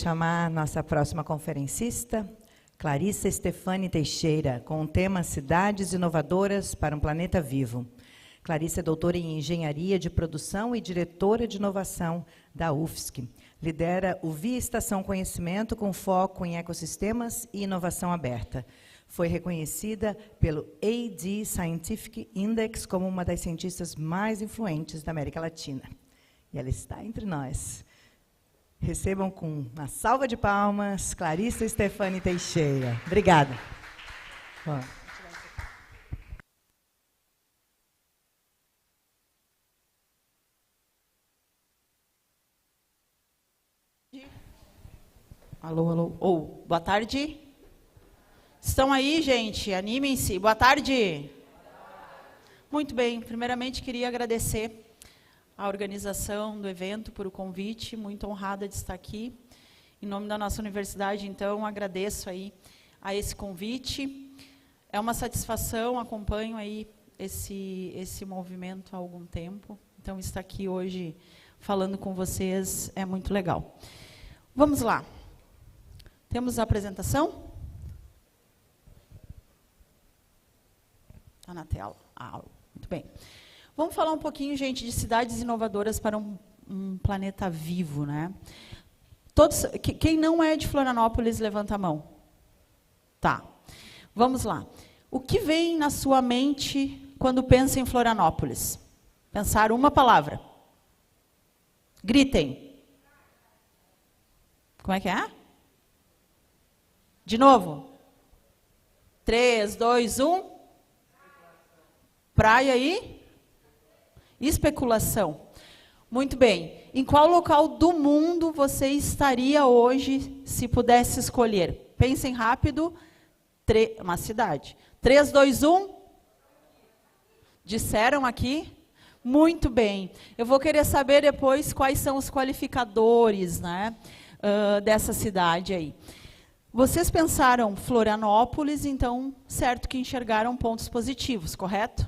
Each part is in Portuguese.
chamar a nossa próxima conferencista, Clarissa Stefani Teixeira, com o tema Cidades Inovadoras para um Planeta Vivo. Clarissa é doutora em Engenharia de Produção e diretora de Inovação da UFSC. Lidera o Via Estação Conhecimento, com foco em ecossistemas e inovação aberta. Foi reconhecida pelo AD Scientific Index como uma das cientistas mais influentes da América Latina. E ela está entre nós. Recebam com uma salva de palmas, Clarissa Stefani Teixeira. Obrigada. Bom. Alô, alô. Boa tarde. Estão aí, gente? Animem-se. Boa tarde. Muito bem. Primeiramente, queria agradecer a organização do evento por o convite. Muito honrada de estar aqui. Em nome da nossa universidade, então, agradeço aí a esse convite. É uma satisfação, acompanho aí esse movimento há algum tempo. Então, estar aqui hoje falando com vocês é muito legal. Vamos lá. Temos a apresentação? Está na tela. Muito bem. Vamos falar um pouquinho, gente, de cidades inovadoras para um planeta vivo, né? Quem não é de Florianópolis, levanta a mão. Tá. Vamos lá. O que vem na sua mente quando pensa em Florianópolis? Pensar uma palavra. Gritem. Como é que é? De novo. 3, 2, 1. Praia e especulação. Muito bem. Em qual local do mundo você estaria hoje se pudesse escolher? Pensem rápido. Uma cidade. 3, 2, 1. Disseram aqui? Muito bem. Eu vou querer saber depois quais são os qualificadores, né, dessa cidade aí. Vocês pensaram Florianópolis, então, certo que enxergaram pontos positivos, correto?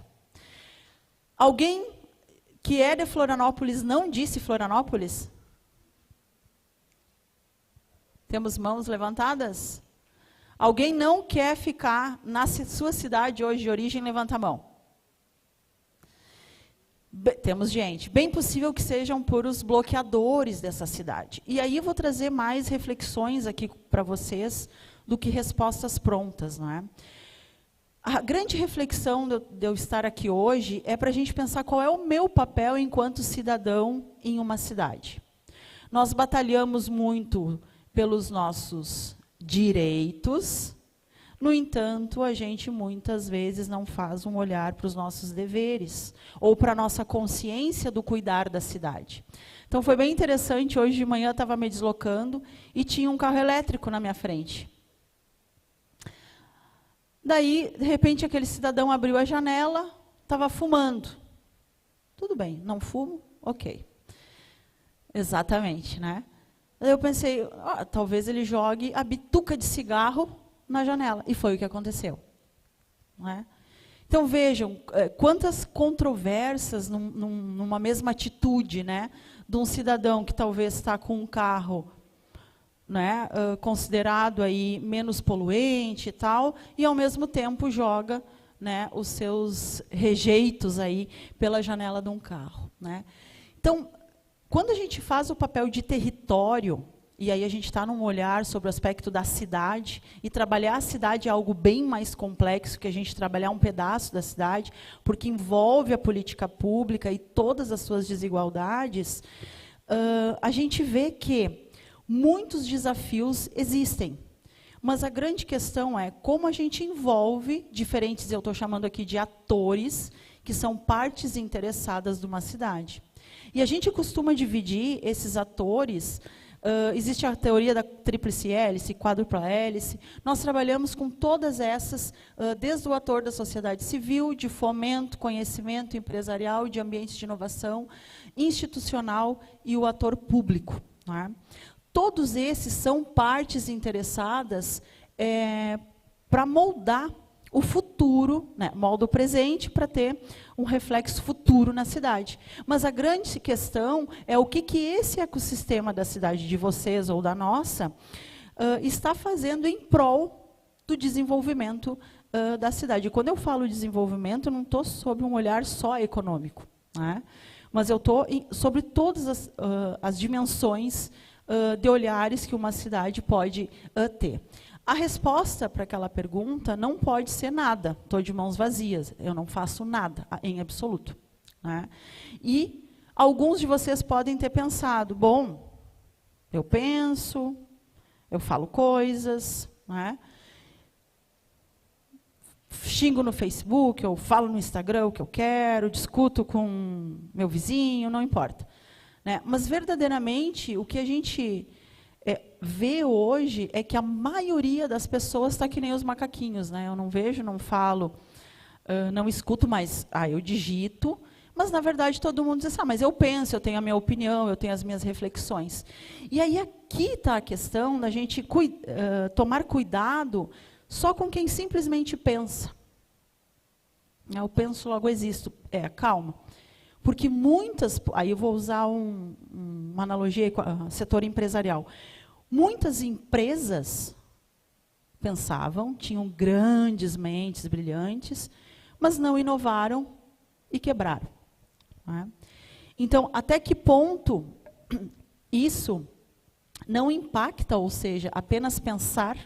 Alguém que é de Florianópolis não disse Florianópolis? Temos mãos levantadas? Alguém não quer ficar na sua cidade hoje de origem? Levanta a mão. Temos gente. Bem possível que sejam por os bloqueadores dessa cidade. E aí eu vou trazer mais reflexões aqui para vocês do que respostas prontas, não é? A grande reflexão de eu estar aqui hoje é para a gente pensar qual é o meu papel enquanto cidadão em uma cidade. Nós batalhamos muito pelos nossos direitos, no entanto, a gente muitas vezes não faz um olhar para os nossos deveres, ou para a nossa consciência do cuidar da cidade. Então, foi bem interessante, hoje de manhã eu estava me deslocando e tinha um carro elétrico na minha frente. Daí, de repente, aquele cidadão abriu a janela, estava fumando. Tudo bem, não fumo? Ok. Exatamente, né? Daí eu pensei, talvez ele jogue a bituca de cigarro na janela. E foi o que aconteceu. Não é? Então, vejam, quantas controvérsias numa mesma atitude, né, de um cidadão que talvez está com um carro, né, considerado aí menos poluente e tal, e ao mesmo tempo joga, né, os seus rejeitos aí pela janela de um carro, né? Então, quando a gente faz o papel de território, e aí a gente está num olhar sobre o aspecto da cidade, e trabalhar a cidade é algo bem mais complexo que a gente trabalhar um pedaço da cidade, porque envolve a política pública e todas as suas desigualdades, a gente vê que muitos desafios existem, mas a grande questão é como a gente envolve diferentes, eu estou chamando aqui de atores, que são partes interessadas de uma cidade. E a gente costuma dividir esses atores, existe a teoria da tríplice hélice, quádrupla hélice, nós trabalhamos com todas essas, desde o ator da sociedade civil, de fomento, conhecimento empresarial, de ambientes de inovação, institucional e o ator público, não é? Todos esses são partes interessadas para moldar o futuro, né, molda o presente para ter um reflexo futuro na cidade. Mas a grande questão é o que esse ecossistema da cidade de vocês ou da nossa está fazendo em prol do desenvolvimento da cidade. E quando eu falo desenvolvimento, eu não estou sob um olhar só econômico, né? Mas eu estou sobre todas as dimensões de olhares que uma cidade pode ter. A resposta para aquela pergunta não pode ser nada, estou de mãos vazias, eu não faço nada, em absoluto, né? E alguns de vocês podem ter pensado, bom, eu penso, eu falo coisas, né? Xingo no Facebook, eu falo no Instagram o que eu quero, discuto com meu vizinho, não importa, né? Mas, verdadeiramente, o que a gente vê hoje é que a maioria das pessoas está que nem os macaquinhos, né? Eu não vejo, não falo, não escuto, mas eu digito, mas, na verdade, todo mundo diz assim, mas eu penso, eu tenho a minha opinião, eu tenho as minhas reflexões. E aí aqui está a questão da gente tomar cuidado só com quem simplesmente pensa. Eu penso, logo existo. Calma. Porque muitas, aí eu vou usar uma analogia com o setor empresarial. Muitas empresas pensavam, tinham grandes mentes brilhantes, mas não inovaram e quebraram, né? Então, até que ponto isso não impacta, ou seja, apenas pensar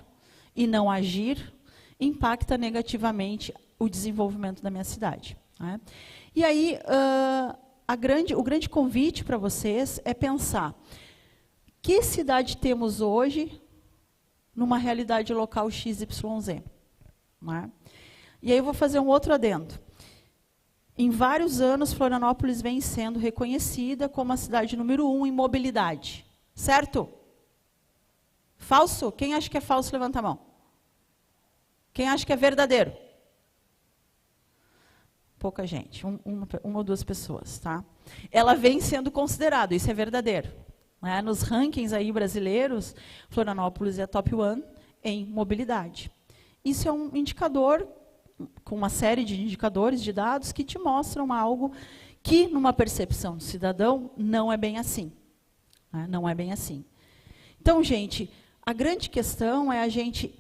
e não agir, impacta negativamente o desenvolvimento da minha cidade, né? E aí, o grande convite para vocês é pensar, que cidade temos hoje numa realidade local XYZ, né? E aí eu vou fazer um outro adendo. Em vários anos, Florianópolis vem sendo reconhecida como a cidade número 1 em mobilidade. Certo? Falso? Quem acha que é falso, levanta a mão. Quem acha que é verdadeiro? Pouca gente, uma ou duas pessoas, tá? Ela vem sendo considerada, isso é verdadeiro, né? Nos rankings aí brasileiros, Florianópolis é top 1 em mobilidade. Isso é um indicador, com uma série de indicadores, de dados, que te mostram algo que, numa percepção do cidadão, não é bem assim, né? Não é bem assim. Então, gente, a grande questão é a gente,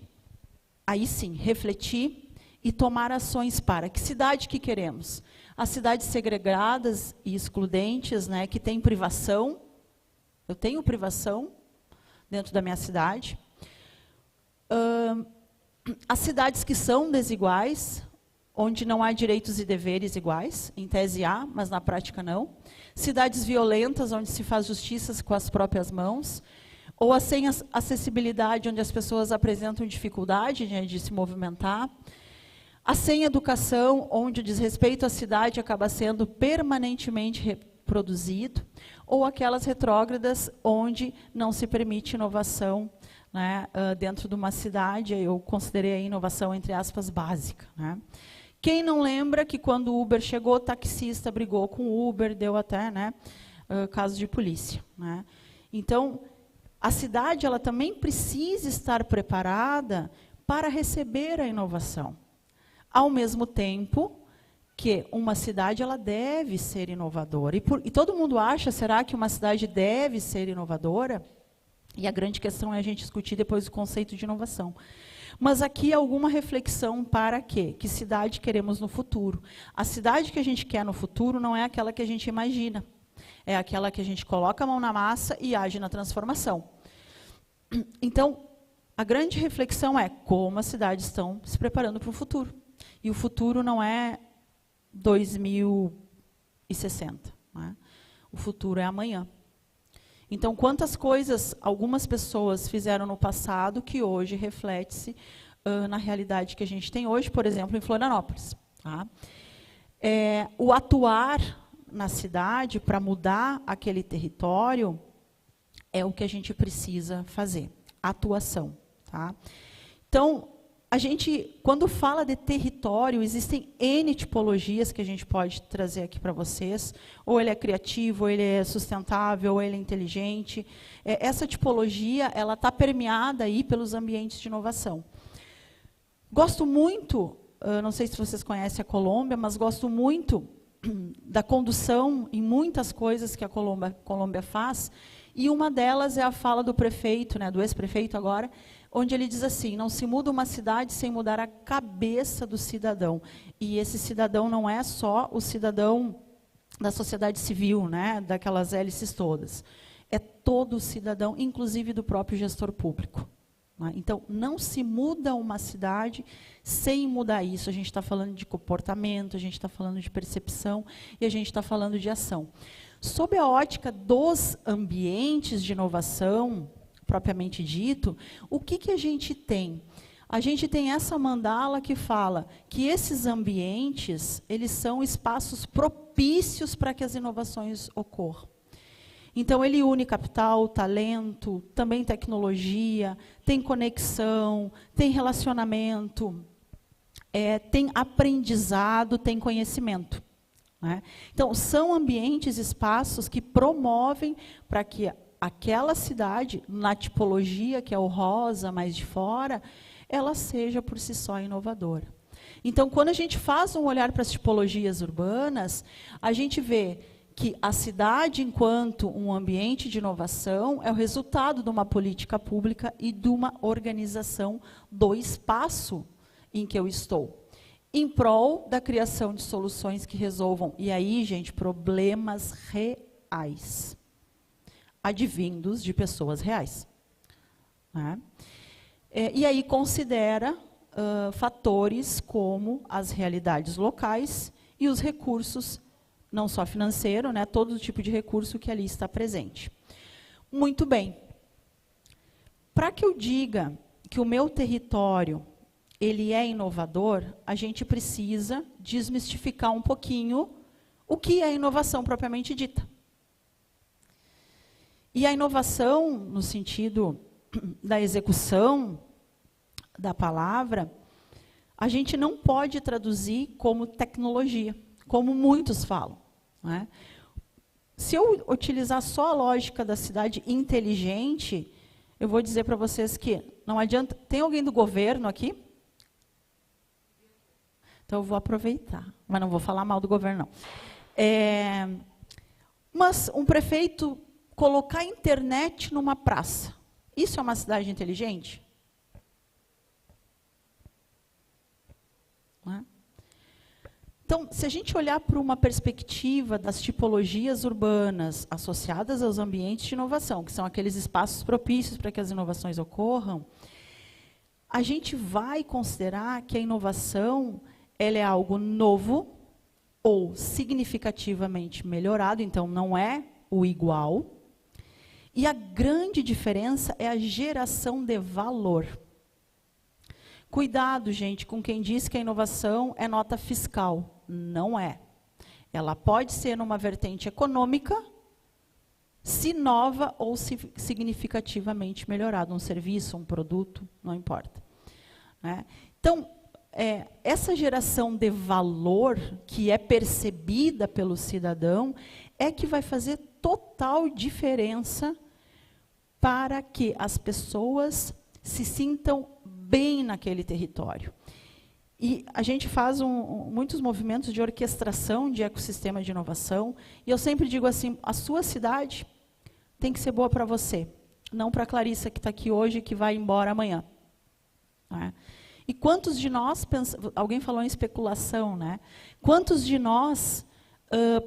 aí sim, refletir e tomar ações para que cidade que queremos? As cidades segregadas e excludentes, né, que têm privação. Eu tenho privação dentro da minha cidade. As cidades que são desiguais, onde não há direitos e deveres iguais, em tese há, mas na prática não. Cidades violentas, onde se faz justiça com as próprias mãos. Ou a sem acessibilidade, onde as pessoas apresentam dificuldade, né, de se movimentar. A sem educação, onde o desrespeito à cidade acaba sendo permanentemente reproduzido, ou aquelas retrógradas, onde não se permite inovação, né, dentro de uma cidade. Eu considerei a inovação, entre aspas, básica, né? Quem não lembra que, quando o Uber chegou, o taxista brigou com o Uber, deu até, né, caso de polícia, né? Então, a cidade, ela também precisa estar preparada para receber a inovação. Ao mesmo tempo que uma cidade, ela deve ser inovadora. E todo mundo acha, será que uma cidade deve ser inovadora? E a grande questão é a gente discutir depois o conceito de inovação. Mas aqui alguma reflexão para quê? Que cidade queremos no futuro? A cidade que a gente quer no futuro não é aquela que a gente imagina. É aquela que a gente coloca a mão na massa e age na transformação. Então, a grande reflexão é como as cidades estão se preparando para o futuro. E o futuro não é 2060, né? O futuro é amanhã. Então, quantas coisas algumas pessoas fizeram no passado que hoje reflete-se na realidade que a gente tem hoje, por exemplo, em Florianópolis, tá? O atuar na cidade para mudar aquele território é o que a gente precisa fazer, atuação, tá? Então, a gente, quando fala de território, existem N tipologias que a gente pode trazer aqui para vocês. Ou ele é criativo, ou ele é sustentável, ou ele é inteligente. Essa tipologia, ela está permeada aí pelos ambientes de inovação. Gosto muito não sei se vocês conhecem a Colômbia, mas gosto muito da condução em muitas coisas que a Colômbia faz, e uma delas é a fala do prefeito, né, do ex-prefeito agora, onde ele diz assim: não se muda uma cidade sem mudar a cabeça do cidadão. E esse cidadão não é só o cidadão da sociedade civil, né, daquelas hélices todas. É todo cidadão, inclusive do próprio gestor público. Então, não se muda uma cidade sem mudar isso. A gente está falando de comportamento, a gente está falando de percepção e a gente está falando de ação. Sob a ótica dos ambientes de inovação, propriamente dito, o que a gente tem? A gente tem essa mandala que fala que esses ambientes, eles são espaços propícios para que as inovações ocorram. Então, ele une capital, talento, também tecnologia, tem conexão, tem relacionamento, tem aprendizado, tem conhecimento. Né? Então, são ambientes, espaços que promovem para que aquela cidade, na tipologia que é o rosa, mais de fora, ela seja por si só inovadora. Então, quando a gente faz um olhar para as tipologias urbanas, a gente vê que a cidade, enquanto um ambiente de inovação, é o resultado de uma política pública e de uma organização do espaço em que eu estou, em prol da criação de soluções que resolvam, e aí, gente, problemas reais, advindos de pessoas reais. Né? E aí considera fatores como as realidades locais e os recursos, não só financeiro, né, todo tipo de recurso que ali está presente. Muito bem. Para que eu diga que o meu território ele é inovador, a gente precisa desmistificar um pouquinho o que é inovação propriamente dita. E a inovação, no sentido da execução da palavra, a gente não pode traduzir como tecnologia, como muitos falam. Né? Se eu utilizar só a lógica da cidade inteligente, eu vou dizer para vocês que não adianta... Tem alguém do governo aqui? Então, eu vou aproveitar, mas não vou falar mal do governo, não. Mas um prefeito colocar a internet numa praça, isso é uma cidade inteligente? Não é? Então, se a gente olhar para uma perspectiva das tipologias urbanas associadas aos ambientes de inovação, que são aqueles espaços propícios para que as inovações ocorram, a gente vai considerar que a inovação ela é algo novo ou significativamente melhorado, então não é o igual. E a grande diferença é a geração de valor. Cuidado, gente, com quem diz que a inovação é nota fiscal. Não é. Ela pode ser numa vertente econômica, se nova ou se significativamente melhorado, um serviço, um produto, não importa. Né? Então, essa geração de valor que é percebida pelo cidadão é que vai fazer total diferença para que as pessoas se sintam bem naquele território. E a gente faz muitos movimentos de orquestração de ecossistema de inovação, e eu sempre digo assim, a sua cidade tem que ser boa para você, não para a Clarissa que está aqui hoje e que vai embora amanhã. Né? E quantos de nós, alguém falou em especulação, né? Quantos de nós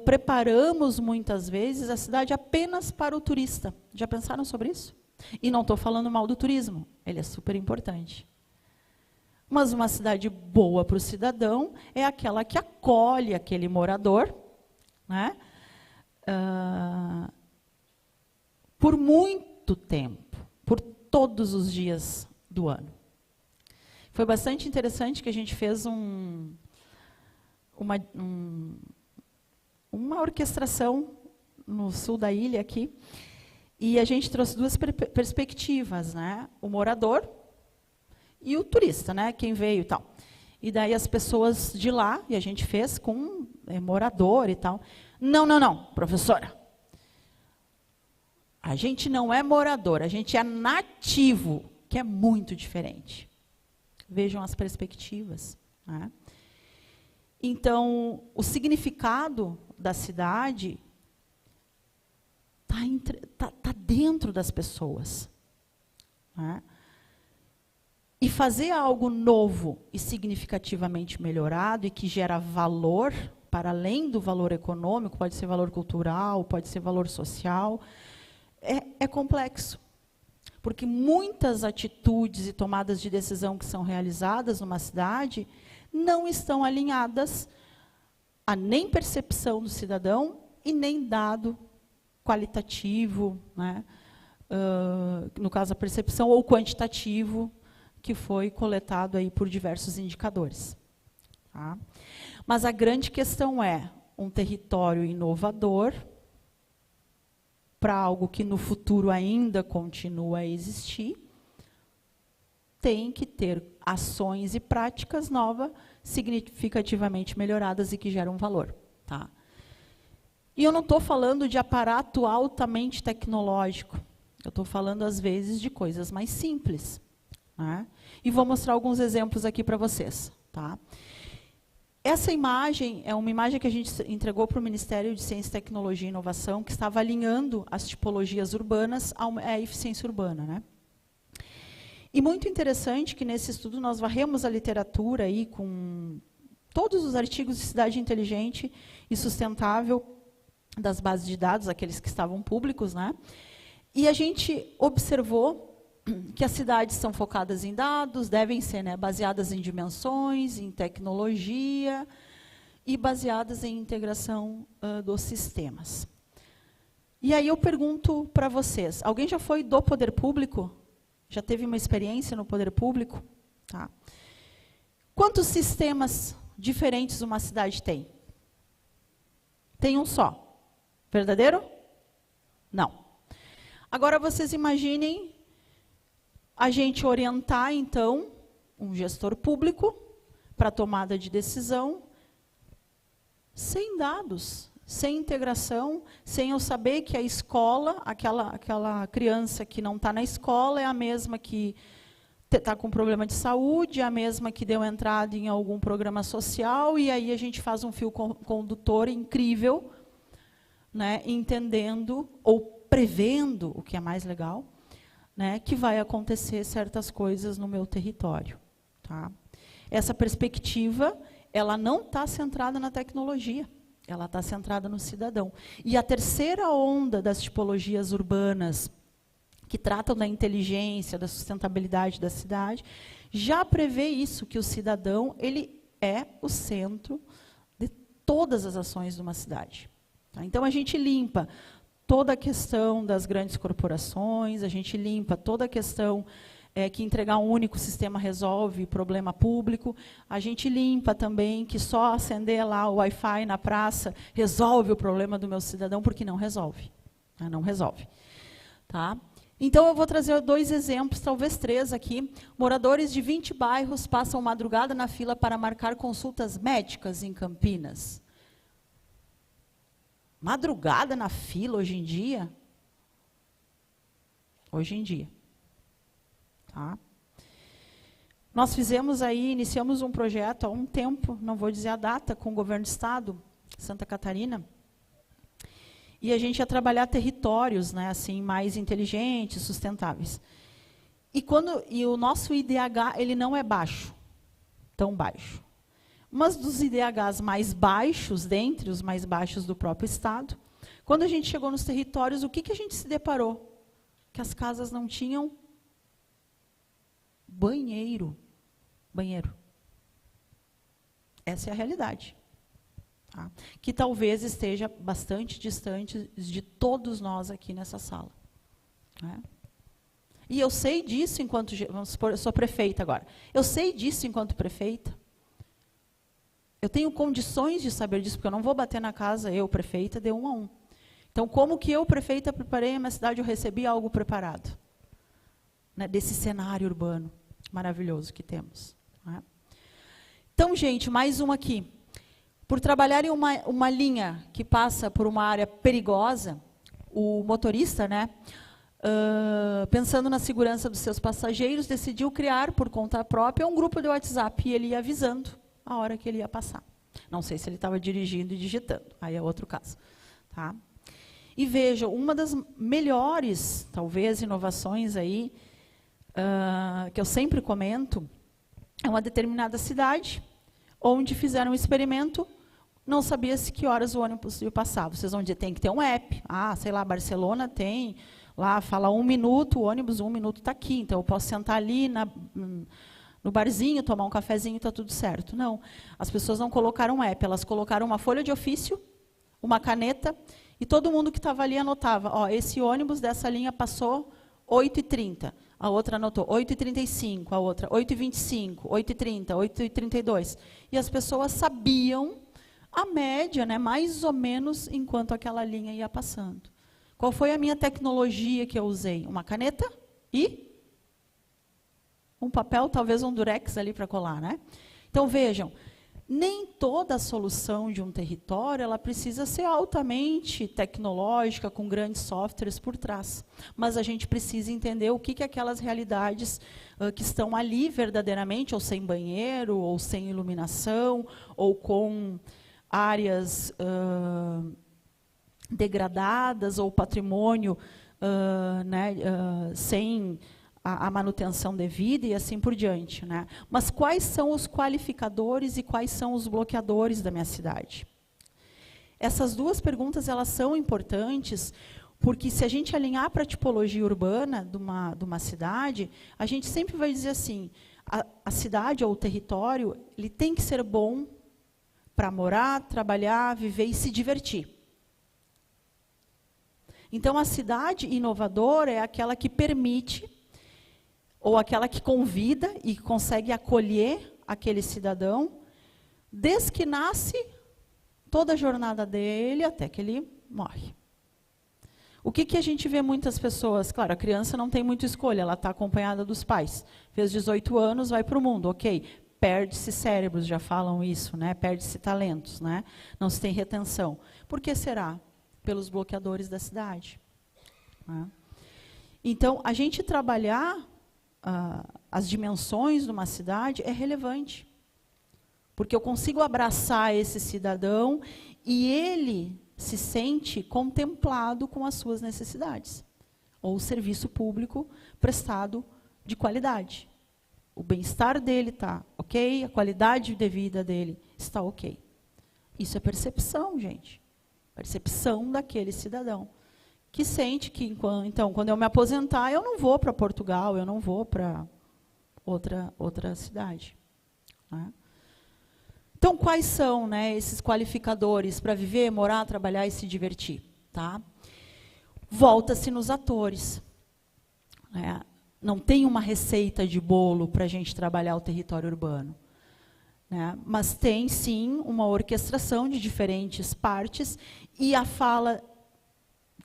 preparamos muitas vezes a cidade apenas para o turista? Já pensaram sobre isso? E não estou falando mal do turismo, ele é super importante. Mas uma cidade boa para o cidadão é aquela que acolhe aquele morador, né? Por muito tempo, por todos os dias do ano. Foi bastante interessante que a gente fez uma orquestração no sul da ilha aqui, e a gente trouxe duas perspectivas, né? O morador e o turista, né? Quem veio e tal. E daí as pessoas de lá, e a gente fez com morador e tal. Não, professora. A gente não é morador, a gente é nativo, que é muito diferente. Vejam as perspectivas. né? Então, o significado da cidade está dentro das pessoas, né? E fazer algo novo e significativamente melhorado e que gera valor, para além do valor econômico, pode ser valor cultural, pode ser valor social, é complexo. Porque muitas atitudes e tomadas de decisão que são realizadas numa cidade não estão alinhadas a nem percepção do cidadão e nem dado qualitativo, né? No caso a percepção, ou quantitativo, que foi coletado aí por diversos indicadores. Tá? Mas a grande questão é um território inovador para algo que no futuro ainda continua a existir, tem que ter ações e práticas novas, significativamente melhoradas e que geram valor. Tá? E eu não estou falando de aparato altamente tecnológico, eu estou falando, às vezes, de coisas mais simples. Né? E vou mostrar alguns exemplos aqui para vocês. Tá? Essa imagem é uma imagem que a gente entregou para o Ministério de Ciência, Tecnologia e Inovação, que estava alinhando as tipologias urbanas à eficiência urbana. Né? E muito interessante que nesse estudo nós varremos a literatura aí com todos os artigos de cidade inteligente e sustentável das bases de dados, aqueles que estavam públicos, né? E a gente observou que as cidades são focadas em dados, devem ser, né, baseadas em dimensões, em tecnologia e baseadas em integração dos sistemas. E aí eu pergunto para vocês, alguém já foi do poder público? Já teve uma experiência no poder público? Tá. Quantos sistemas diferentes uma cidade tem? Tem um só. Verdadeiro? Não. Agora vocês imaginem a gente orientar, então, um gestor público para a tomada de decisão sem dados, sem integração, sem eu saber que a escola, aquela criança que não está na escola é a mesma que está com problema de saúde, é a mesma que deu entrada em algum programa social, e aí a gente faz um fio condutor incrível, né, entendendo ou prevendo, o que é mais legal, né, que vai acontecer certas coisas no meu território. Tá? Essa perspectiva, ela não está centrada na tecnologia, ela está centrada no cidadão. E a terceira onda das tipologias urbanas, que tratam da inteligência, da sustentabilidade da cidade, já prevê isso, que o cidadão ele é o centro de todas as ações de uma cidade. Tá? Então, a gente limpa toda a questão das grandes corporações, a gente limpa toda a questão que entregar um único sistema resolve problema público, a gente limpa também que só acender lá o Wi-Fi na praça resolve o problema do meu cidadão, porque não resolve. Né? Não resolve. Tá? Então, eu vou trazer 2 exemplos, talvez 3 aqui. Moradores de 20 bairros passam madrugada na fila para marcar consultas médicas em Campinas. Madrugada na fila hoje em dia? Hoje em dia. Tá? Nós fizemos aí, iniciamos um projeto há um tempo, não vou dizer a data, com o governo do estado, Santa Catarina, e a gente ia trabalhar territórios, né, assim, mais inteligentes, sustentáveis. E o nosso IDH, ele não é baixo, tão baixo. Mas dos IDHs mais baixos, dentre os mais baixos do próprio estado, quando a gente chegou nos territórios, o que a gente se deparou? Que as casas não tinham banheiro. Essa é a realidade. Tá? Que talvez esteja bastante distante de todos nós aqui nessa sala. Né? E eu sei disso enquanto... Vamos supor, eu sou prefeita agora. Eu sei disso enquanto prefeita. Eu tenho condições de saber disso, porque eu não vou bater na casa, eu, prefeita, de 1 a 1. Então, como que eu, prefeita, preparei a minha cidade, eu recebi algo preparado, né, desse cenário urbano maravilhoso que temos. Né? Então, gente, mais um aqui. Por trabalhar em uma linha que passa por uma área perigosa, o motorista, né, pensando na segurança dos seus passageiros, decidiu criar, por conta própria, um grupo de WhatsApp, e ele ia avisando a hora que ele ia passar. Não sei se ele estava dirigindo e digitando, aí é outro caso. Tá? E vejam, uma das melhores, talvez, inovações aí, que eu sempre comento, é uma determinada cidade, onde fizeram um experimento, não sabia-se que horas o ônibus ia passar. Vocês vão dizer, tem que ter um app. Ah, sei lá, Barcelona tem, lá fala 1 minuto, o ônibus 1 minuto está aqui, então eu posso sentar ali no barzinho, tomar um cafezinho, está tudo certo. Não, as pessoas não colocaram um app, elas colocaram uma folha de ofício, uma caneta, e todo mundo que estava ali anotava, ó, esse ônibus dessa linha passou 8h30, a outra anotou 8h35, a outra 8h25, 8h30, 8h32. E as pessoas sabiam a média, né, mais ou menos, enquanto aquela linha ia passando. Qual foi a minha tecnologia que eu usei? Uma caneta e um papel, talvez um durex ali para colar, né? Então, vejam, nem toda a solução de um território ela precisa ser altamente tecnológica, com grandes softwares por trás. Mas a gente precisa entender o que aquelas realidades que estão ali verdadeiramente, ou sem banheiro, ou sem iluminação, ou com áreas degradadas, ou patrimônio sem a manutenção devida e assim por diante, né? Mas quais são os qualificadores e quais são os bloqueadores da minha cidade? Essas duas perguntas elas são importantes, porque se a gente alinhar para a tipologia urbana de uma cidade, a gente sempre vai dizer assim, a cidade ou o território, ele tem que ser bom para morar, trabalhar, viver e se divertir. Então, a cidade inovadora é aquela que permite, ou aquela que convida e consegue acolher aquele cidadão, desde que nasce, toda a jornada dele, até que ele morre. O que a gente vê muitas pessoas? Claro, a criança não tem muita escolha, ela está acompanhada dos pais. Fez 18 anos, vai para o mundo, ok. Perde-se cérebros, já falam isso, né? Perde-se talentos, né? Não se tem retenção. Por que será? Pelos bloqueadores da cidade. Né? Então, a gente trabalhar as dimensões de uma cidade é relevante. Porque eu consigo abraçar esse cidadão e ele se sente contemplado com as suas necessidades. Ou o serviço público prestado de qualidade. O bem-estar dele está ok, a qualidade de vida dele está ok. Isso é percepção, gente. Percepção daquele cidadão. Que sente que, então, quando eu me aposentar, eu não vou para Portugal, eu não vou para outra cidade. Né? Então, quais são, né, esses qualificadores para viver, morar, trabalhar e se divertir? Tá? Volta-se nos atores. Né? Não tem uma receita de bolo para a gente trabalhar o território urbano. Né? Mas tem, sim, uma orquestração de diferentes partes e a fala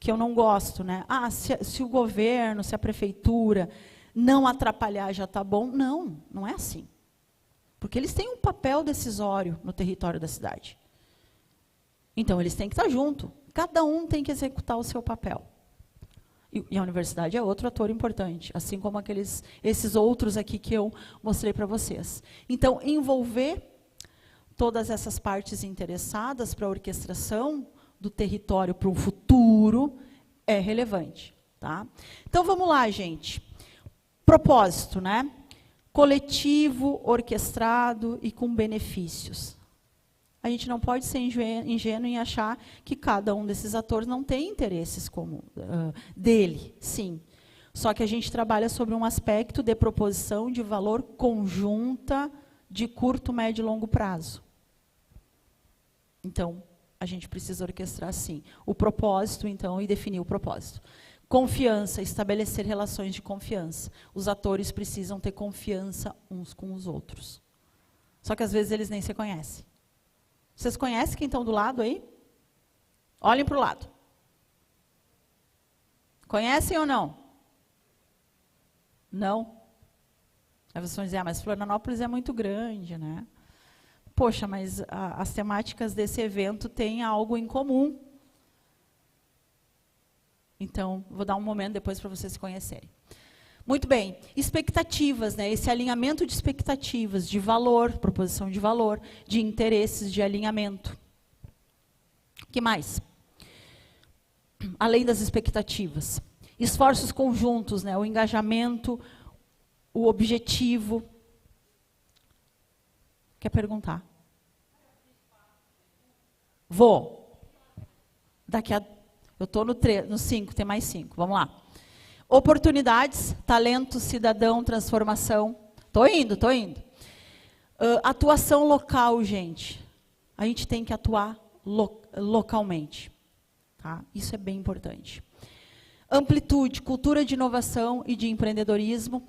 que eu não gosto, né? Ah, se o governo, se a prefeitura não atrapalhar já está bom. Não, não é assim. Porque eles têm um papel decisório no território da cidade. Então, eles têm que estar junto. Cada um tem que executar o seu papel. E a universidade é outro ator importante, assim como esses outros aqui que eu mostrei para vocês. Então, envolver todas essas partes interessadas para a orquestração do território para o futuro é relevante. Tá? Então, vamos lá, gente. Propósito, né? Coletivo, orquestrado e com benefícios. A gente não pode ser ingênuo em achar que cada um desses atores não tem interesses como dele, sim. Só que a gente trabalha sobre um aspecto de proposição de valor conjunta de curto, médio e longo prazo. Então, a gente precisa orquestrar, sim, o propósito, então, e definir o propósito. Confiança, estabelecer relações de confiança. Os atores precisam ter confiança uns com os outros. Só que, às vezes, eles nem se conhecem. Vocês conhecem quem estão do lado aí? Olhem para o lado. Conhecem ou não? Não? Aí vocês vão dizer, mas Florianópolis é muito grande, né? Poxa, mas as temáticas desse evento têm algo em comum. Então, vou dar um momento depois para vocês se conhecerem. Muito bem. Expectativas, né? Esse alinhamento de expectativas, de valor, proposição de valor, de interesses, de alinhamento. O que mais? Além das expectativas. Esforços conjuntos, né? O engajamento, o objetivo. Quer perguntar? Vou. Daqui a... Eu estou no 5, tem mais 5. Vamos lá. Oportunidades, talento, cidadão, transformação. Estou indo. Atuação local, gente. A gente tem que atuar localmente. Tá? Isso é bem importante. Amplitude, cultura de inovação e de empreendedorismo.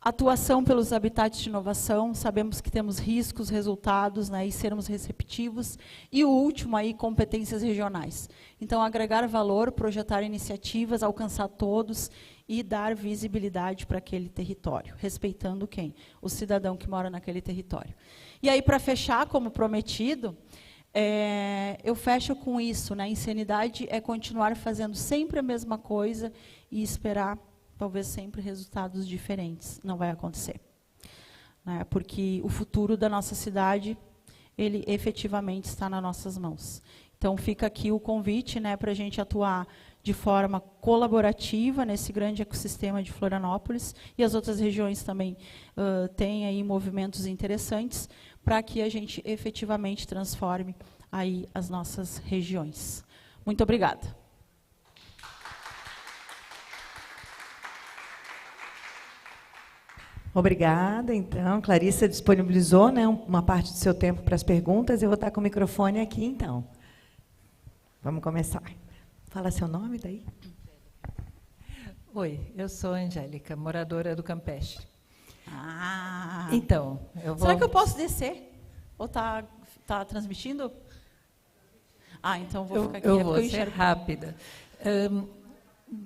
Atuação pelos habitats de inovação, sabemos que temos riscos, resultados, né, e sermos receptivos. E o último aí, competências regionais. Então, agregar valor, projetar iniciativas, alcançar todos e dar visibilidade para aquele território, respeitando quem? O cidadão que mora naquele território. E aí, para fechar, como prometido, eu fecho com isso, né? Insanidade é continuar fazendo sempre a mesma coisa e esperar talvez sempre resultados diferentes. Não vai acontecer. Né? Porque o futuro da nossa cidade, ele efetivamente está nas nossas mãos. Então, fica aqui o convite, né, para a gente atuar de forma colaborativa nesse grande ecossistema de Florianópolis, e as outras regiões também têm aí movimentos interessantes, para que a gente efetivamente transforme aí as nossas regiões. Muito obrigada. Obrigada, então. Clarissa disponibilizou, né, uma parte do seu tempo para as perguntas. Eu vou estar com o microfone aqui, então. Vamos começar. Fala seu nome daí. Oi, eu sou Angélica, moradora do Campeche. Ah. Então, eu vou... Será que eu posso descer? Ou está transmitindo? Ah, então vou ficar aqui. Eu vou ser rápida.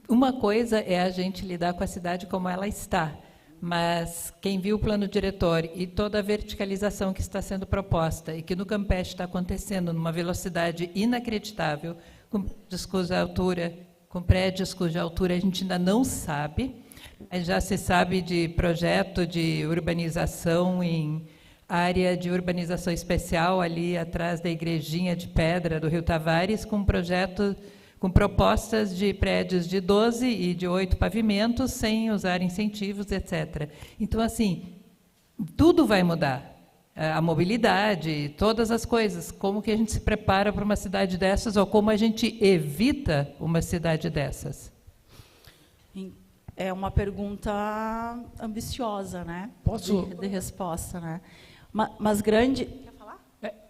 Uma coisa é a gente lidar com a cidade como ela está, mas quem viu o plano diretor e toda a verticalização que está sendo proposta e que no Campeche está acontecendo numa velocidade inacreditável, com prédios de altura, com prédios cuja altura a gente ainda não sabe. Já se sabe de projeto de urbanização em área de urbanização especial ali atrás da igrejinha de pedra do Rio Tavares, com projeto, com propostas de prédios de 12 e de 8 pavimentos, sem usar incentivos, etc. Então, assim, tudo vai mudar. A mobilidade, todas as coisas. Como que a gente se prepara para uma cidade dessas, ou como a gente evita uma cidade dessas? É uma pergunta ambiciosa, né? Posso? De resposta, né? Mas grande... Quer falar?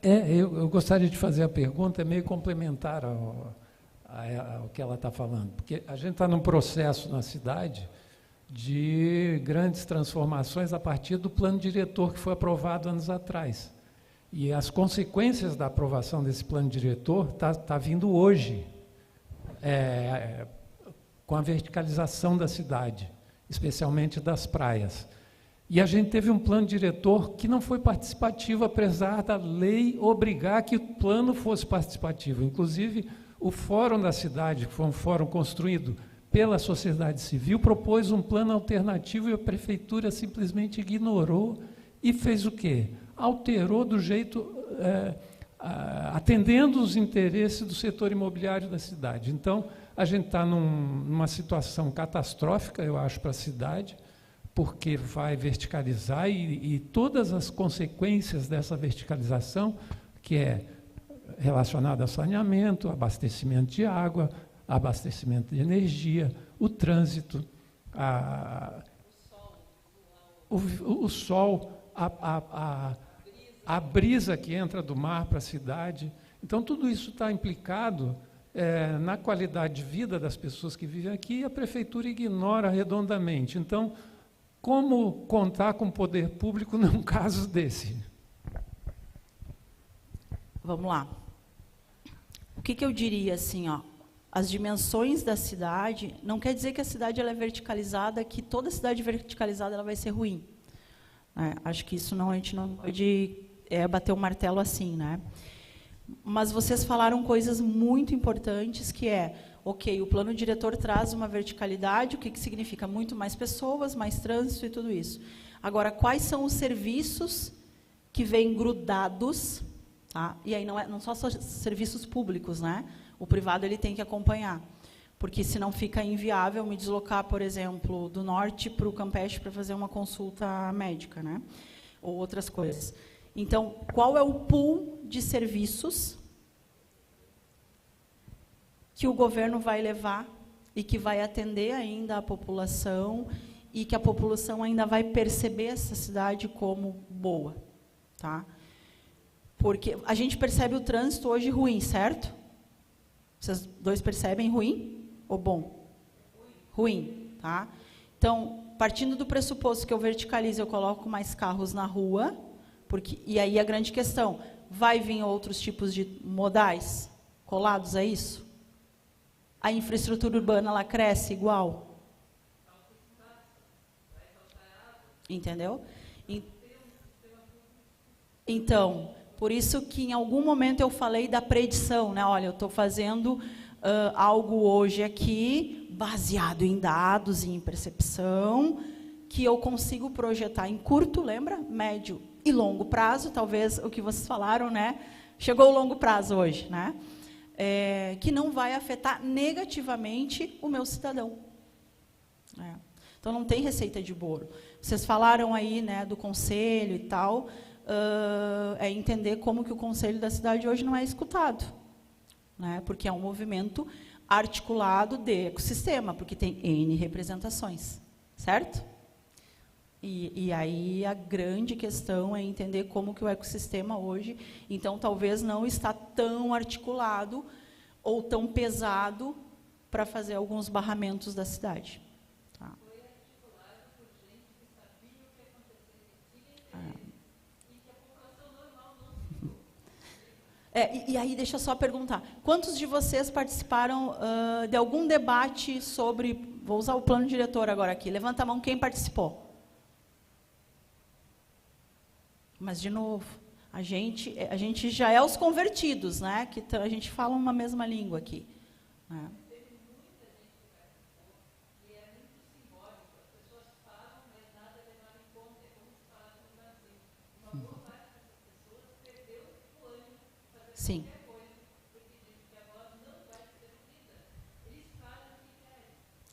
Eu gostaria de fazer a pergunta, é meio complementar ao que ela está falando, porque a gente está num processo na cidade de grandes transformações a partir do plano diretor que foi aprovado anos atrás. E as consequências da aprovação desse plano diretor tá vindo hoje, com a verticalização da cidade, especialmente das praias. E a gente teve um plano diretor que não foi participativo, apesar da lei obrigar que o plano fosse participativo. Inclusive, o Fórum da Cidade, que foi um fórum construído pela sociedade civil, propôs um plano alternativo e a prefeitura simplesmente ignorou e fez o quê? Alterou do jeito, atendendo os interesses do setor imobiliário da cidade. Então, a gente está numa situação catastrófica, eu acho, para a cidade, porque vai verticalizar e todas as consequências dessa verticalização, que é relacionada a saneamento, abastecimento de água, abastecimento de energia, o trânsito, o sol, a brisa que entra do mar para a cidade. Então, tudo isso está implicado na qualidade de vida das pessoas que vivem aqui, e a prefeitura ignora redondamente. Então, como contar com o poder público num caso desse? Vamos lá. O que eu diria assim, ó? As dimensões da cidade, não quer dizer que a cidade ela é verticalizada, que toda cidade verticalizada ela vai ser ruim. Acho que isso não, a gente não pode bater o martelo assim, né? Mas vocês falaram coisas muito importantes, que é ok, o plano diretor traz uma verticalidade, o que significa? Muito mais pessoas, mais trânsito e tudo isso. Agora, quais são os serviços que vêm grudados, tá? E aí não só serviços públicos, né? O privado ele tem que acompanhar, porque senão fica inviável me deslocar, por exemplo, do norte para o Campeche para fazer uma consulta médica, né? Ou outras coisas. Então, qual é o pool de serviços que o governo vai levar e que vai atender ainda a população e que a população ainda vai perceber essa cidade como boa, tá? Porque a gente percebe o trânsito hoje ruim, certo? Vocês dois percebem ruim ou bom? Ruim, tá? Então, partindo do pressuposto que eu verticalizo, eu coloco mais carros na rua, e aí a grande questão, vai vir outros tipos de modais colados a isso? A infraestrutura urbana, ela cresce igual? Entendeu? Então, por isso que em algum momento eu falei da predição, né? Olha, eu estou fazendo algo hoje aqui, baseado em dados e em percepção, que eu consigo projetar em curto, lembra? Médio e longo prazo, talvez o que vocês falaram, né? Chegou o longo prazo hoje, né? Que não vai afetar negativamente o meu cidadão. Então, não tem receita de bolo. Vocês falaram aí, né, do conselho e tal, é entender como que o conselho da cidade hoje não é escutado, né? Porque é um movimento articulado de ecossistema, porque tem N representações, certo? E aí a grande questão é entender como que o ecossistema hoje, então, talvez não está tão articulado ou tão pesado para fazer alguns barramentos da cidade. Tá? Foi articulado por gente que sabia o que acontecia e que a população normal não. E aí, deixa eu só perguntar, quantos de vocês participaram de algum debate sobre, vou usar o plano diretor agora aqui, levanta a mão quem participou. Mas, de novo, a gente já é os convertidos, né? Que a gente fala uma mesma língua aqui. Né? Teve muita gente que participou, e é muito simbólico. As pessoas falam, mas nada levaram em conta, é como se falasse no Brasil. Uma boa parte dessas pessoas perdeu o ânimo de fazer qualquer coisa, porque diz que a voz não vai ser ouvida. Eles fazem o que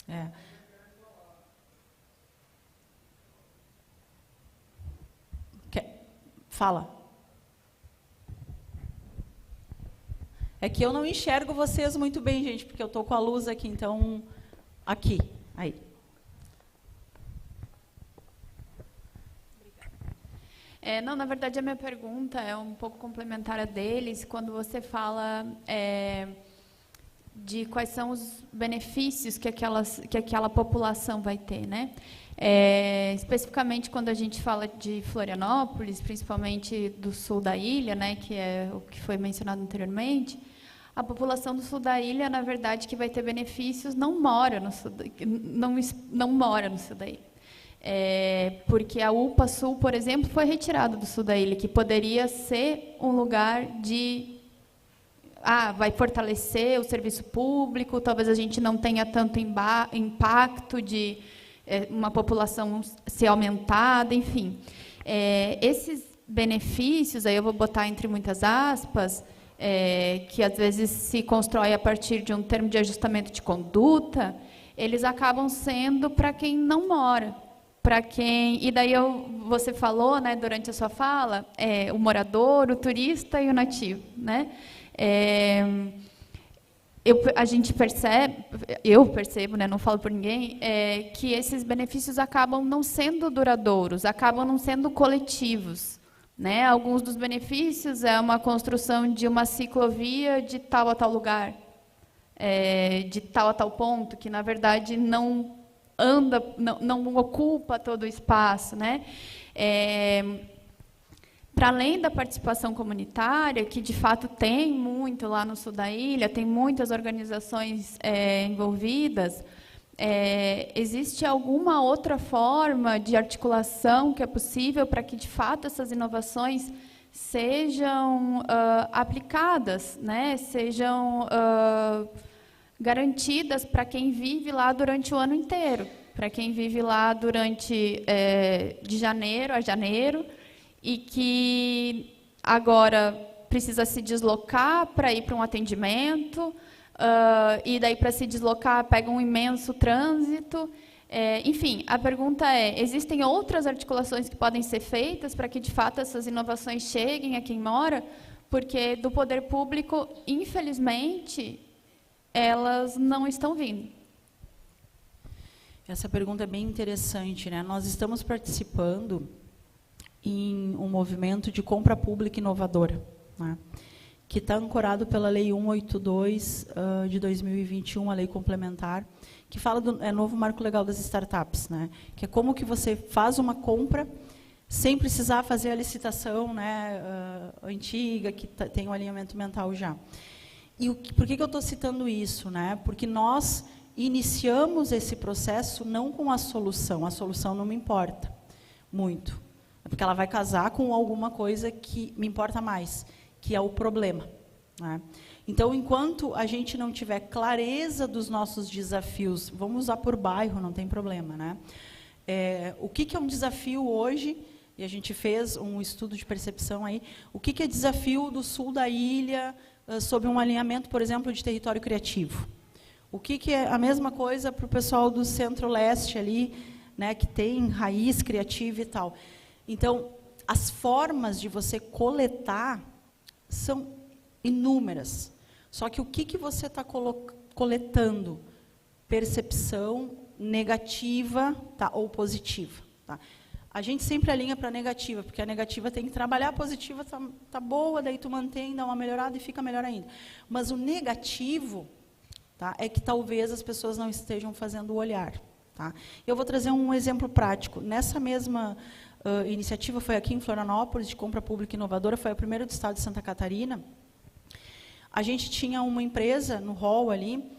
querem. Fala. É que eu não enxergo vocês muito bem, gente, porque eu estou com a luz aqui, então, aqui, aí. Não, na verdade, a minha pergunta é um pouco complementar a deles, quando você fala de quais são os benefícios que aquela população vai ter, né? Especificamente quando a gente fala de Florianópolis, principalmente do sul da ilha, né, que é o que foi mencionado anteriormente, a população do sul da ilha, na verdade, que vai ter benefícios, não mora no sul da ilha. Porque a UPA Sul, por exemplo, foi retirada do sul da ilha, que poderia ser um lugar de... vai fortalecer o serviço público, talvez a gente não tenha tanto impacto de uma população ser aumentada, enfim. Esses benefícios, aí eu vou botar entre muitas aspas, que às vezes se constrói a partir de um termo de ajustamento de conduta, eles acabam sendo para quem não mora. E daí você falou, né, durante a sua fala, o morador, o turista e o nativo, né? Eu percebo, né, não falo por ninguém, que esses benefícios acabam não sendo duradouros, acabam não sendo coletivos, né? Alguns dos benefícios é uma construção de uma ciclovia de tal a tal lugar, de tal a tal ponto, que na verdade não ocupa todo o espaço, né? Para além da participação comunitária, que de fato tem muito lá no sul da ilha, tem muitas organizações envolvidas, existe alguma outra forma de articulação que é possível para que de fato essas inovações sejam aplicadas, né? Sejam garantidas para quem vive lá durante o ano inteiro, para quem vive lá durante de janeiro a janeiro e que agora precisa se deslocar para ir para um atendimento, e daí para se deslocar pega um imenso trânsito. Enfim, a pergunta é, existem outras articulações que podem ser feitas para que, de fato, essas inovações cheguem a quem mora? Porque do poder público, infelizmente, elas não estão vindo. Essa pergunta é bem interessante, né? Nós estamos participando em um movimento de compra pública inovadora, né? Que está ancorado pela Lei 182 de 2021, a lei complementar, que fala do novo marco legal das startups, né? Que é como que você faz uma compra sem precisar fazer a licitação, né, antiga, que tem um alinhamento mental já. E por que eu estou citando isso, né? Porque nós iniciamos esse processo não com a solução não me importa muito, porque ela vai casar com alguma coisa que me importa mais, que é o problema, né? Então, enquanto a gente não tiver clareza dos nossos desafios, vamos usar por bairro, não tem problema, né? O que é um desafio hoje? E a gente fez um estudo de percepção aí. O que é desafio do sul da ilha sob um alinhamento, por exemplo, de território criativo? O que é a mesma coisa para o pessoal do centro-leste ali, né, que tem raiz criativa e tal? Então, as formas de você coletar são inúmeras. Só que o que você está coletando? Percepção negativa, tá, ou positiva. Tá? A gente sempre alinha para a negativa, porque a negativa tem que trabalhar, a positiva tá boa, daí tu mantém, dá uma melhorada e fica melhor ainda. Mas o negativo, tá, é que talvez as pessoas não estejam fazendo o olhar. Tá? Eu vou trazer um exemplo prático. Nessa mesma iniciativa, foi aqui em Florianópolis, de compra pública inovadora, foi a primeira do estado de Santa Catarina. A gente tinha uma empresa no hall ali,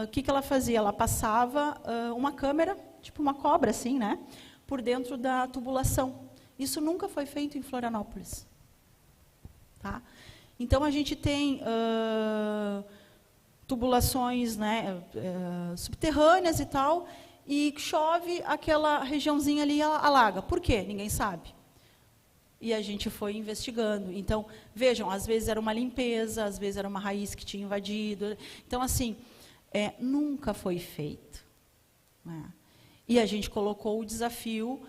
o que ela fazia? Ela passava uma câmera, tipo uma cobra assim, né, por dentro da tubulação. Isso nunca foi feito em Florianópolis. Tá? Então, a gente tem tubulações, né, subterrâneas e tal, e chove, aquela regiãozinha ali alaga. Por quê? Ninguém sabe. E a gente foi investigando. Então, vejam, às vezes era uma limpeza, às vezes era uma raiz que tinha invadido. Então, assim, nunca foi feito. Né? E a gente colocou o desafio,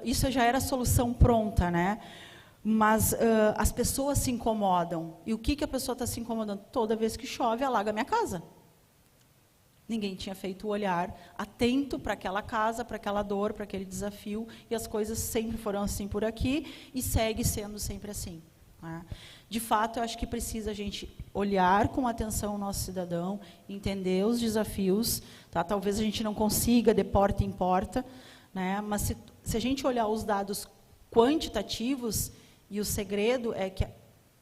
isso já era a solução pronta, né? Mas as pessoas se incomodam. E o que a pessoa está se incomodando? Toda vez que chove, alaga a minha casa. Ninguém tinha feito o olhar atento para aquela casa, para aquela dor, para aquele desafio, e as coisas sempre foram assim por aqui, e segue sendo sempre assim. Né? De fato, eu acho que precisa a gente olhar com atenção o nosso cidadão, entender os desafios, tá? Talvez a gente não consiga de porta em porta, né? Mas se a gente olhar os dados quantitativos, e o segredo é que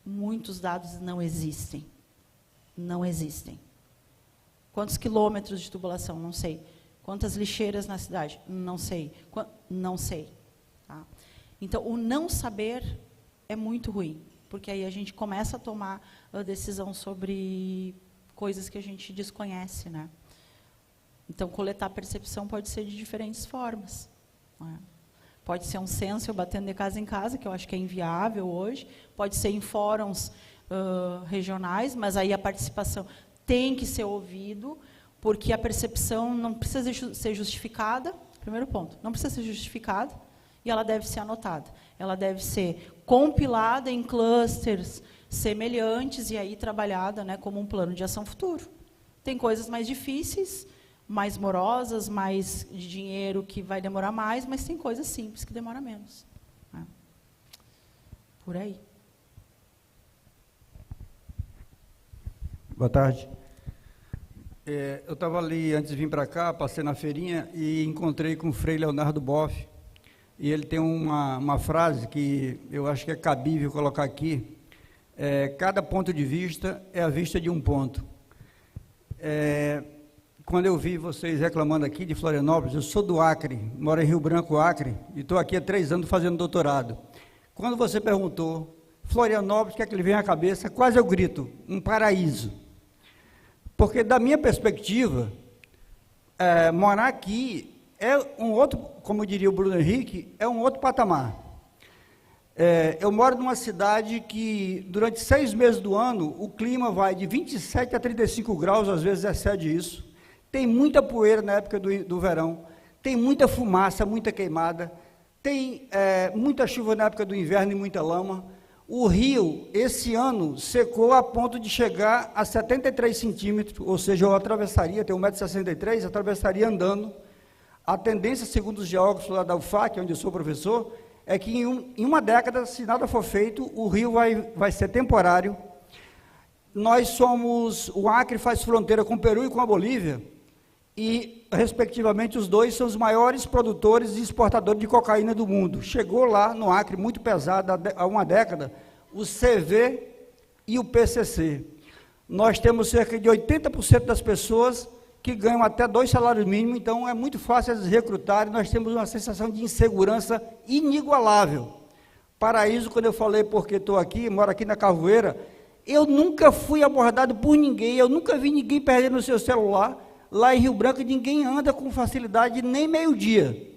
muitos dados não existem. Não existem. Quantos quilômetros de tubulação? Não sei. Quantas lixeiras na cidade? Não sei. Não sei. Tá? Então, o não saber é muito ruim, porque aí a gente começa a tomar a decisão sobre coisas que a gente desconhece, né? Então, coletar percepção pode ser de diferentes formas. Né? Pode ser um censo batendo de casa em casa, que eu acho que é inviável hoje. Pode ser em fóruns regionais, mas aí a participação tem que ser ouvido, porque a percepção não precisa ser justificada, primeiro ponto, não precisa ser justificada, e ela deve ser anotada. Ela deve ser compilada em clusters semelhantes e aí trabalhada, né, como um plano de ação futuro. Tem coisas mais difíceis, mais morosas, mais de dinheiro que vai demorar mais, mas tem coisas simples que demoram menos. Né? Por aí. Boa tarde. Eu estava ali, antes de vir para cá, passei na feirinha e encontrei com o Frei Leonardo Boff. E ele tem uma frase que eu acho que é cabível colocar aqui. Cada ponto de vista é a vista de um ponto. Quando eu vi vocês reclamando aqui de Florianópolis, eu sou do Acre, moro em Rio Branco, Acre, e estou aqui há 3 anos fazendo doutorado. Quando você perguntou, Florianópolis, o que é que lhe vem à cabeça? Quase eu grito, um paraíso. Porque, da minha perspectiva, morar aqui é um outro, como diria o Bruno Henrique, é um outro patamar. Eu moro numa cidade que, durante 6 meses do ano, o clima vai de 27 a 35 graus, às vezes excede isso. Tem muita poeira na época do verão, tem muita fumaça, muita queimada, tem muita chuva na época do inverno e muita lama. O rio, esse ano, secou a ponto de chegar a 73 centímetros, ou seja, eu atravessaria, tenho 1,63 m, atravessaria andando. A tendência, segundo os geógrafos lá da UFAC, onde eu sou professor, é que em uma década, se nada for feito, o rio vai ser temporário. O Acre faz fronteira com o Peru e com a Bolívia, e, respectivamente, os dois são os maiores produtores e exportadores de cocaína do mundo. Chegou lá no Acre, muito pesado, há uma década, o CV e o PCC. Nós temos cerca de 80% das pessoas que ganham até 2 salários mínimos, então é muito fácil eles recrutarem. Nós temos uma sensação de insegurança inigualável. Paraíso, quando eu falei porque estou aqui, moro aqui na Carvoeira, eu nunca fui abordado por ninguém, eu nunca vi ninguém perdendo o seu celular. Lá em Rio Branco, ninguém anda com facilidade nem meio-dia.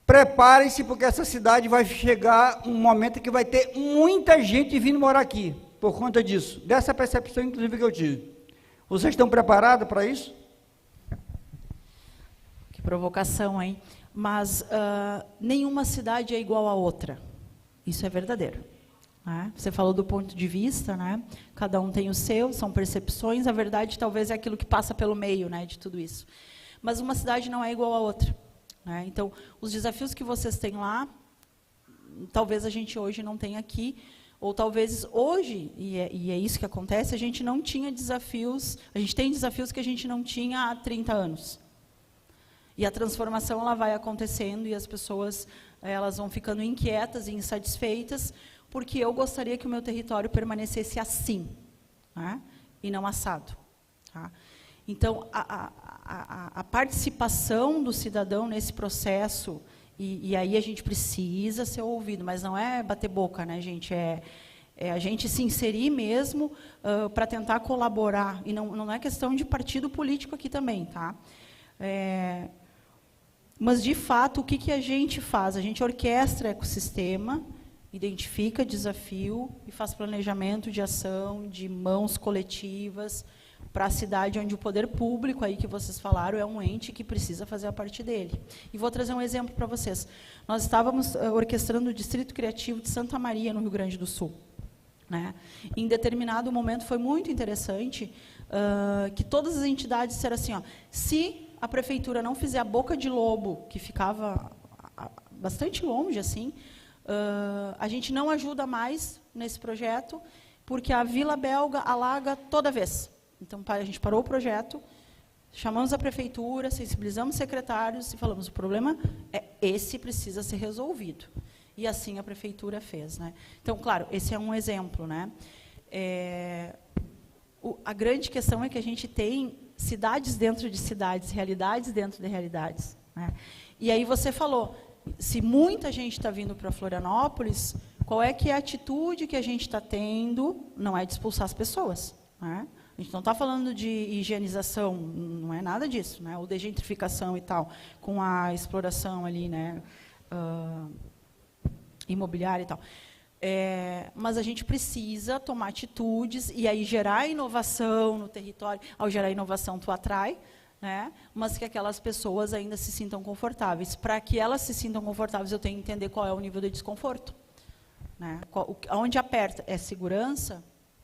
Preparem-se, porque essa cidade vai chegar um momento que vai ter muita gente vindo morar aqui, por conta disso, dessa percepção, inclusive, que eu tive. Vocês estão preparados para isso? Que provocação, hein? Mas nenhuma cidade é igual a outra. Isso é verdadeiro. Né? Você falou do ponto de vista, né? Cada um tem o seu, são percepções, a verdade talvez é aquilo que passa pelo meio, né, de tudo isso. Mas uma cidade não é igual a outra. Né? Então, os desafios que vocês têm lá, talvez a gente hoje não tenha aqui, ou talvez hoje, e é isso que acontece, a gente não tinha desafios, a gente tem desafios que a gente não tinha há 30 anos. E a transformação ela vai acontecendo e as pessoas elas vão ficando inquietas e insatisfeitas, porque eu gostaria que o meu território permanecesse assim, né? E não assado. Tá? Então, a participação do cidadão nesse processo, e aí a gente precisa ser ouvido, mas não é bater boca, né, gente? É a gente se inserir mesmo para tentar colaborar. E não é questão de partido político aqui também, tá? Mas, de fato, o que a gente faz? A gente orquestra ecossistema, identifica desafio e faz planejamento de ação, de mãos coletivas, para a cidade onde o poder público, aí que vocês falaram, é um ente que precisa fazer a parte dele. E vou trazer um exemplo para vocês. Nós estávamos orquestrando o Distrito Criativo de Santa Maria, no Rio Grande do Sul. Né? Em determinado momento, foi muito interessante que todas as entidades disseram assim, ó, se a prefeitura não fizer a Boca de Lobo, que ficava bastante longe, assim, a gente não ajuda mais nesse projeto, porque a Vila Belga alaga toda vez. Então, a gente parou o projeto, chamamos a prefeitura, sensibilizamos os secretários e falamos, o problema é esse, precisa ser resolvido. E assim a prefeitura fez. Né? Então, claro, esse é um exemplo. Né? A grande questão é que a gente tem cidades dentro de cidades, realidades dentro de realidades. Né? E aí você falou, se muita gente está vindo para Florianópolis, qual é que é a atitude que a gente está tendo? Não é de expulsar as pessoas. Né? A gente não está falando de higienização, não é nada disso, né? Ou de gentrificação e tal, com a exploração ali, né, imobiliária e tal. Mas a gente precisa tomar atitudes e aí gerar inovação no território. Ao gerar inovação, tu atrai, né? Mas que aquelas pessoas ainda se sintam confortáveis. Para que elas se sintam confortáveis, eu tenho que entender qual é o nível de desconforto. Né? Onde aperta é segurança.